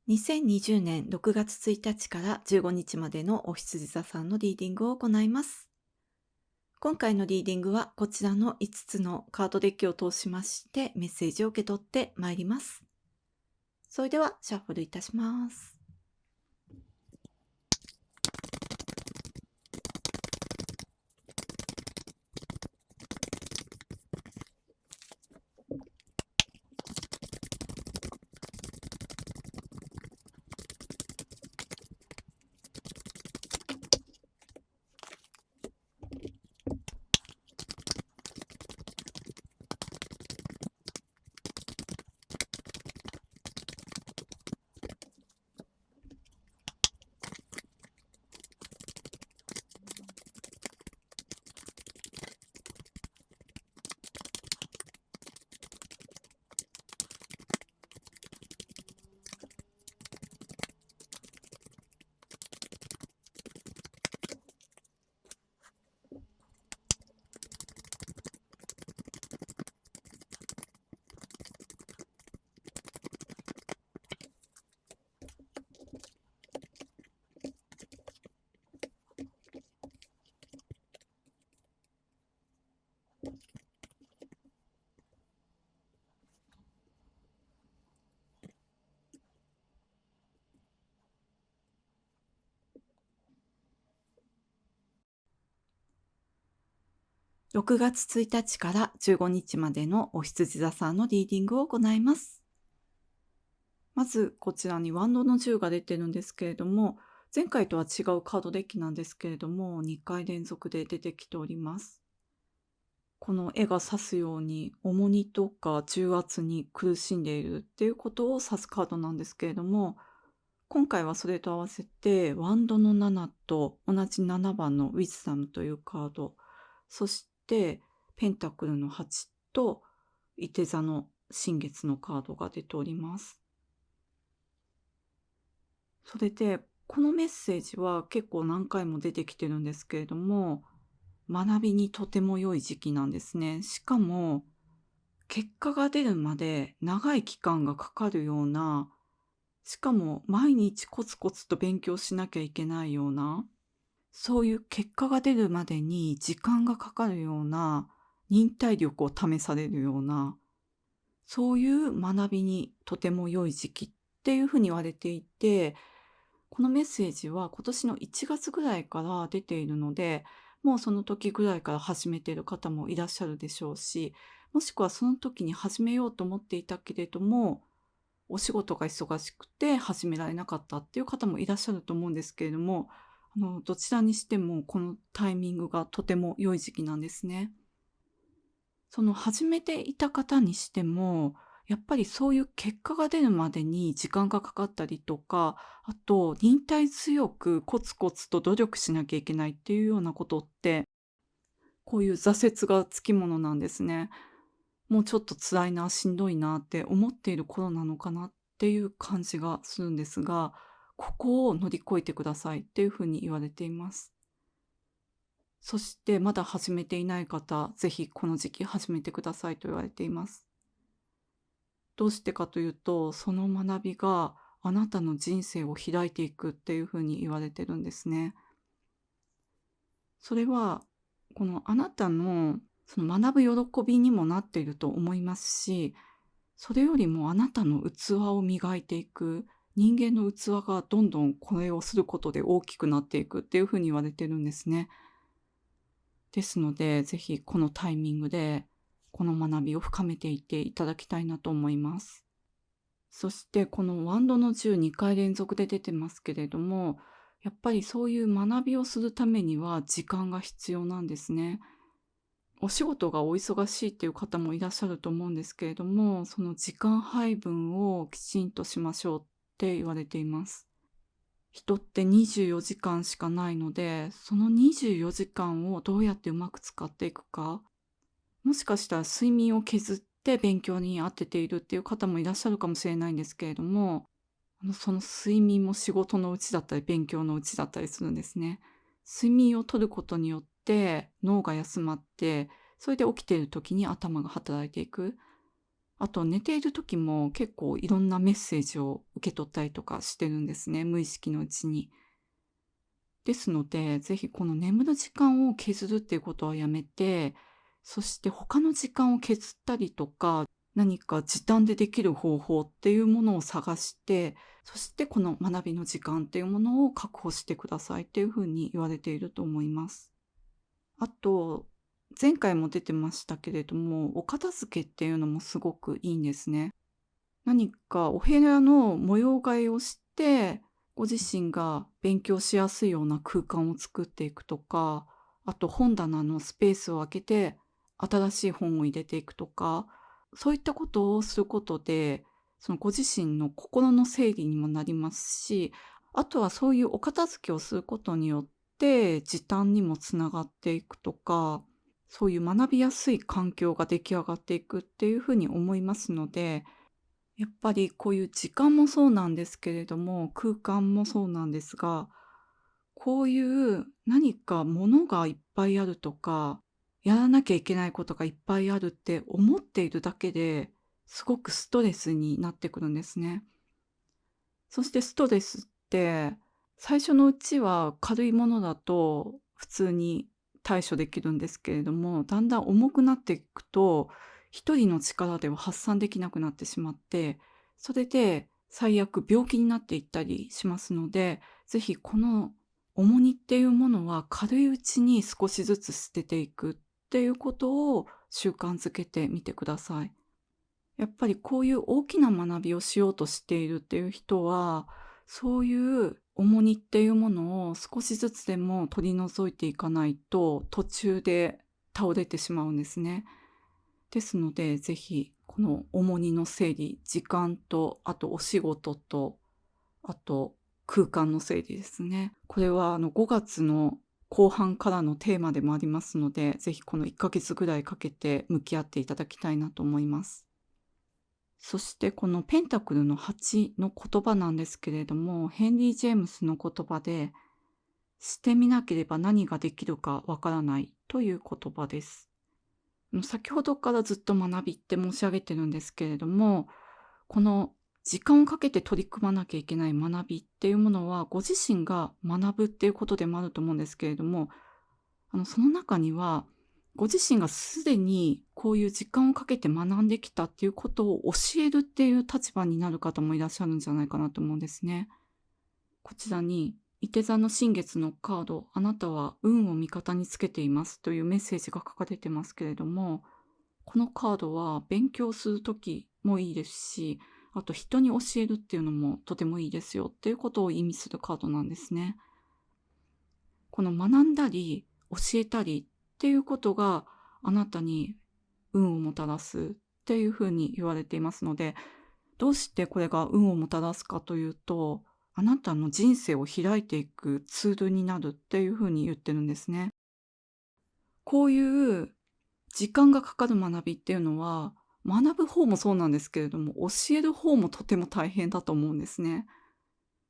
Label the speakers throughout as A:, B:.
A: 2020年6月1日から15日までのお羊座さんのリーディングを行います。今回のリーディングはこちらの5つのカードデッキを通しましてメッセージを受け取ってまいります。それではシャッフルいたします。6月1日から15日までのお羊座さんのリーディングを行います。まずこちらにワンドの10が出てるんですけれども、前回とは違うカードデッキなんですけれども、2回連続で出てきております。この絵が指すように重荷とか重圧に苦しんでいるっていうことを指すカードなんですけれども、今回はそれと合わせてワンドの7と同じ7番のウィズダムというカード、そしてペンタクルの8といて座の新月のカードが出ております。それでこのメッセージは結構何回も出てきてるんですけれども、学びにとても良い時期なんですね。しかも結果が出るまで長い期間がかかるような、しかも毎日コツコツと勉強しなきゃいけないような、そういう結果が出るまでに時間がかかるような、忍耐力を試されるような、そういう学びにとても良い時期っていうふうに言われていて、このメッセージは今年の1月ぐらいから出ているので、もうその時ぐらいから始めている方もいらっしゃるでしょうし、もしくはその時に始めようと思っていたけれども、お仕事が忙しくて始められなかったっていう方もいらっしゃると思うんですけれども、どちらにしてもこのタイミングがとても良い時期なんですね。その始めていた方にしても、やっぱりそういう結果が出るまでに時間がかかったりとか、あと忍耐強くコツコツと努力しなきゃいけないっていうようなことって、こういう挫折がつきものなんですね。もうちょっと辛いな、しんどいなって思っている頃なのかなっていう感じがするんですが、ここを乗り越えてくださいっていうふうに言われています。そしてまだ始めていない方、ぜひこの時期始めてくださいと言われています。どうしてかというと、その学びがあなたの人生を開いていくっていうふうに言われてるんですね。それは、このあなたのその学ぶ喜びにもなっていると思いますし、それよりもあなたの器を磨いていく、人間の器がどんどんこれをすることで大きくなっていくっていうふうに言われてるんですね。ですので、ぜひこのタイミングでこの学びを深めていっていただきたいなと思います。そしてこのワンドの10、2回連続で出てますけれども、やっぱりそういう学びをするためには時間が必要なんですね。お仕事がお忙しいっていう方もいらっしゃると思うんですけれども、その時間配分をきちんとしましょうって言われています。人って24時間しかないので、その24時間をどうやってうまく使っていくか、もしかしたら睡眠を削って勉強に当てているっていう方もいらっしゃるかもしれないんですけれども、その睡眠も仕事のうちだったり勉強のうちだったりするんですね。睡眠をとることによって脳が休まって、それで起きている時に頭が働いていく。あと寝ている時も結構いろんなメッセージを受け取ったりとかしてるんですね、無意識のうちに。ですので、ぜひこの眠る時間を削るっていうことはやめて、そして他の時間を削ったりとか、何か時短でできる方法っていうものを探して、そしてこの学びの時間っていうものを確保してくださいっていうふうに言われていると思います。あと、前回も出てましたけれども、お片付けっていうのもすごくいいんですね。何かお部屋の模様替えをして、ご自身が勉強しやすいような空間を作っていくとか、あと本棚のスペースを空けて、新しい本を入れていくとか、そういったことをすることで、そのご自身の心の整理にもなりますし、あとはそういうお片付けをすることによって、時短にもつながっていくとか、そういう学びやすい環境が出来上がっていくっていうふうに思いますので、やっぱりこういう時間もそうなんですけれども、空間もそうなんですが、こういう何かものがいっぱいあるとか、やらなきゃいけないことがいっぱいあるって思っているだけで、すごくストレスになってくるんですね。そしてストレスって、最初のうちは軽いものだと普通に対処できるんですけれども、だんだん重くなっていくと、一人の力では発散できなくなってしまって、それで最悪病気になっていったりしますので、ぜひこの重荷っていうものは軽いうちに少しずつ捨てていくっていうことを習慣づけてみてください。やっぱりこういう大きな学びをしようとしているっていう人は、そういう重荷っていうものを少しずつでも取り除いていかないと、途中で倒れてしまうんですね。ですので、ぜひこの重荷の整理、時間と、あとお仕事と、あと空間の整理ですね。これは5月の後半からのテーマでもありますので、ぜひこの1ヶ月ぐらいかけて向き合っていただきたいなと思います。そしてこのペンタクルの8の言葉なんですけれども、ヘンリー・ジェームスの言葉で、してみなければ何ができるかわからないという言葉です。先ほどからずっと学びって申し上げてるんですけれども、この時間をかけて取り組まなきゃいけない学びっていうものは、ご自身が学ぶっていうことでもあると思うんですけれども、その中には、ご自身がすでにこういう時間をかけて学んできたっていうことを教えるっていう立場になる方もいらっしゃるんじゃないかなと思うんですね。こちらに、いて座の新月のカード、あなたは運を味方につけていますというメッセージが書かれてますけれども、このカードは勉強するときもいいですし、あと人に教えるっていうのもとてもいいですよっていうことを意味するカードなんですね。この学んだり教えたりっていうことがあなたに運をもたらすっていうふうに言われていますので、どうしてこれが運をもたらすかというと、あなたの人生を開いていくツールになるっていうふうに言ってるんですね。こういう時間がかかる学びっていうのは、学ぶ方もそうなんですけれども、教える方もとても大変だと思うんですね。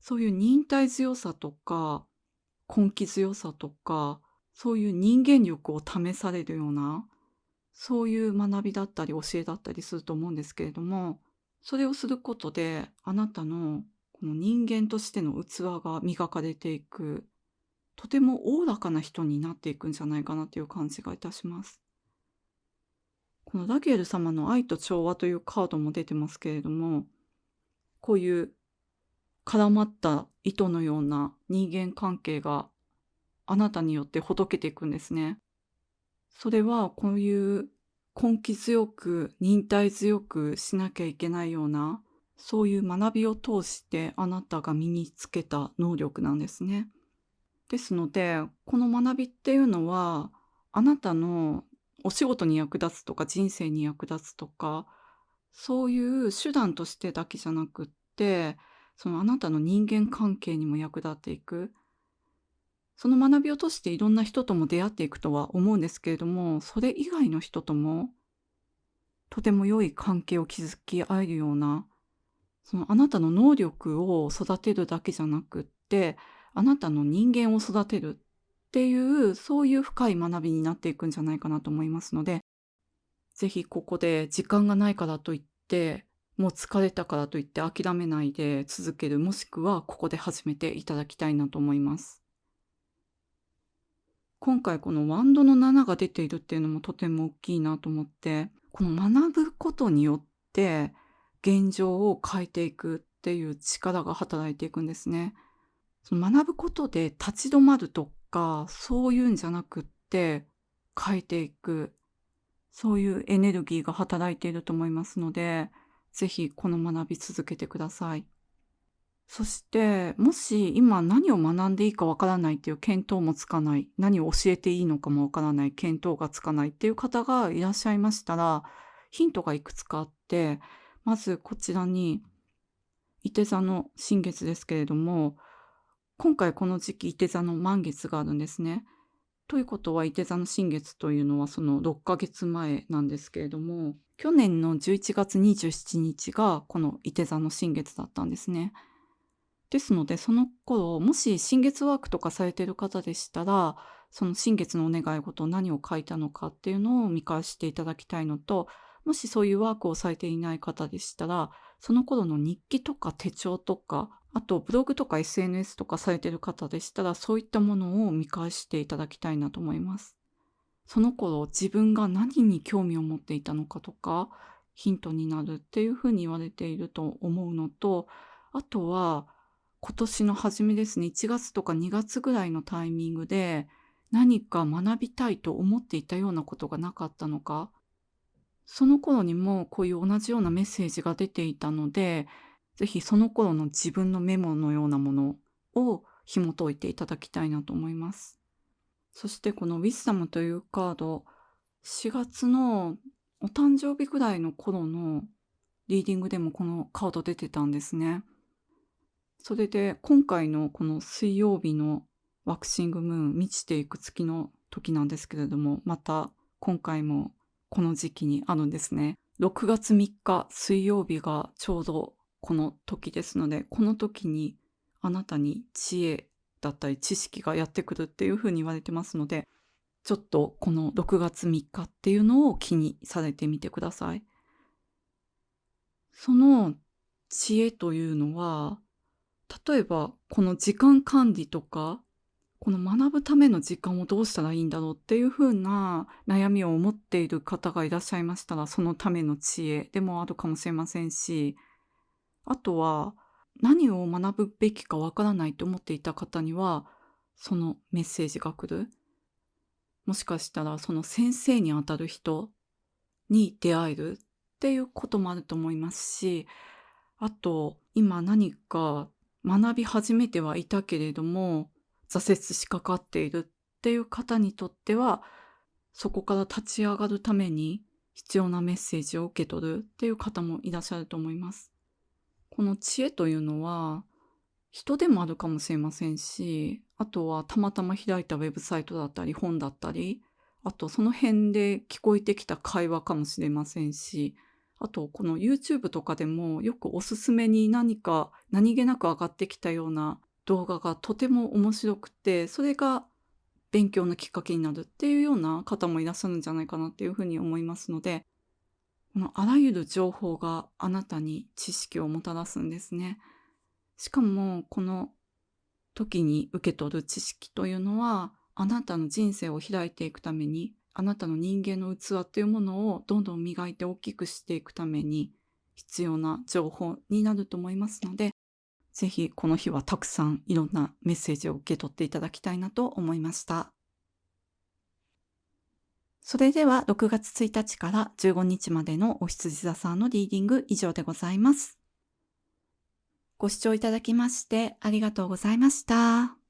A: そういう忍耐強さとか、根気強さとか、そういう人間力を試されるような、そういう学びだったり教えだったりすると思うんですけれども、それをすることで、あなたのこの人間としての器が磨かれていく、とてもおおらかな人になっていくんじゃないかなという感じがいたします。このラゲール様の愛と調和というカードも出てますけれども、こういう絡まった糸のような人間関係があなたによってほどけていくんですね。それはこういう根気強く忍耐強くしなきゃいけないような、そういう学びを通してあなたが身につけた能力なんですね。ですので、この学びっていうのは、あなたのお仕事に役立つとか人生に役立つとか、そういう手段としてだけじゃなくって、そのあなたの人間関係にも役立っていく。その学びを通していろんな人とも出会っていくとは思うんですけれども、それ以外の人ともとても良い関係を築き合えるような、そのあなたの能力を育てるだけじゃなくって、あなたの人間を育てるっていう、そういう深い学びになっていくんじゃないかなと思いますので、ぜひここで時間がないからといっ、もう疲れたからといって諦めないで続ける、もしくはここで始めていただきたいなと思います。今回このワンドの7が出ているっていうのもとても大きいなと思って、この学ぶことによって現状を変えていくっていう力が働いていくんですね。その学ぶことで立ち止まるとか、そういうんじゃなくって変えていく、そういうエネルギーが働いていると思いますので、ぜひこの学び続けてください。そして、もし今何を学んでいいかわからないっていう見当もつかない、何を教えていいのかもわからない、見当がつかないっていう方がいらっしゃいましたら、ヒントがいくつかあって、まずこちらに、いて座の新月ですけれども、今回この時期いて座の満月があるんですね。ということは、いて座の新月というのはその6ヶ月前なんですけれども、去年の11月27日がこのいて座の新月だったんですね。ですので、その頃、もし新月ワークとかされている方でしたら、その新月のお願い事、何を書いたのかっていうのを見返していただきたいのと、もしそういうワークをされていない方でしたら、その頃の日記とか手帳とか、あとブログとか SNS とかされている方でしたら、そういったものを見返していただきたいなと思います。その頃、自分が何に興味を持っていたのかとか、ヒントになるっていうふうに言われていると思うのと、あとは、今年の初めですね、1月とか2月ぐらいのタイミングで、何か学びたいと思っていたようなことがなかったのか、その頃にもこういう同じようなメッセージが出ていたので、ぜひその頃の自分のメモのようなものを紐解いていただきたいなと思います。そしてこのウィスダムというカード、4月のお誕生日ぐらいの頃のリーディングでもこのカード出てたんですね。それで今回のこの水曜日のワクシングムーン、満ちていく月の時なんですけれども、また今回もこの時期にあるんですね。6月3日水曜日がちょうどこの時ですので、この時にあなたに知恵だったり知識がやってくるっていうふうに言われてますので、ちょっとこの6月3日っていうのを気にされてみてください。その知恵というのは、例えばこの時間管理とか、この学ぶための時間をどうしたらいいんだろうっていう風な悩みを持っている方がいらっしゃいましたら、そのための知恵でもあるかもしれませんし、あとは何を学ぶべきかわからないと思っていた方には、そのメッセージが来る。もしかしたらその先生にあたる人に出会えるっていうこともあると思いますし、あと今何か学び始めてはいたけれども、挫折しかかっているっていう方にとっては、そこから立ち上がるために必要なメッセージを受け取るっていう方もいらっしゃると思います。この知恵というのは、人でもあるかもしれませんし、あとはたまたま開いたウェブサイトだったり本だったり、あとその辺で聞こえてきた会話かもしれませんし、あとこの YouTube とかでもよくおすすめに何か何気なく上がってきたような動画がとても面白くて、それが勉強のきっかけになるっていうような方もいらっしゃるんじゃないかなっていうふうに思いますので、このあらゆる情報があなたに知識をもたらすんですね。しかもこの時に受け取る知識というのは、あなたの人生を開いていくために、あなたの人間の器っていうものをどんどん磨いて大きくしていくために必要な情報になると思いますので、ぜひこの日はたくさんいろんなメッセージを受け取っていただきたいなと思いました。それでは6月1日から15日までのお羊座さんのリーディング以上でございます。ご視聴いただきましてありがとうございました。